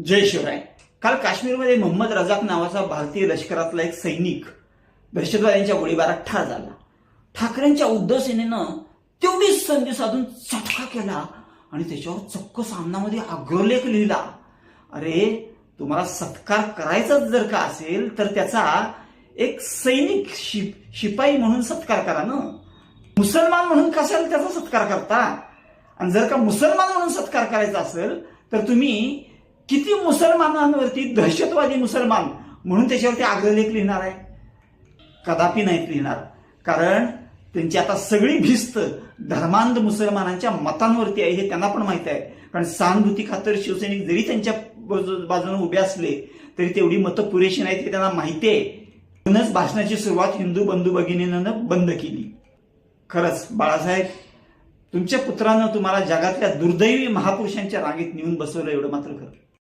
जय शिवराय. काल काश्मीरमध्ये मोहम्मद रजाक नावाचा भारतीय लष्करातला एक सैनिक दहशतवाद्यांच्या गोळीबारात ठार झाला. ठाकरेंच्या उद्धव सेनेनं तेवढीच संधी साधून चटका केला आणि त्याच्यावर चक्क सामनामध्ये अग्रलेख लिहिला. अरे, तुम्हाला सत्कार करायचाच जर का असेल तर त्याचा एक सैनिक शिपाई म्हणून सत्कार करा ना. मुसलमान म्हणून कशाला त्याचा सत्कार करता? आणि जर का मुसलमान म्हणून सत्कार करायचा असेल तर तुम्ही किती मुसलमानांवरती दहशतवादी मुसलमान म्हणून त्याच्यावरती अग्रलेख लिहिणार आहे? कदापि नाहीत लिहिणार. कारण त्यांची आता सगळी भिस्त धर्मांध मुसलमानांच्या मतांवरती आहे हे त्यांना पण माहिती आहे. कारण सहानुभूती खातर शिवसैनिक जरी त्यांच्या बाजूने उभे असले तरी तेवढी मतं पुरेशी नाहीत हे त्यांना माहिती आहे. म्हणूनच भाषणाची सुरुवात हिंदू बंधू भगिनीनं बंद केली. खरंच बाळासाहेब, तुमच्या पुत्रानं तुम्हाला जगातल्या दुर्दैवी महापुरुषांच्या रांगेत नेऊन बसवलं एवढं मात्र खरं.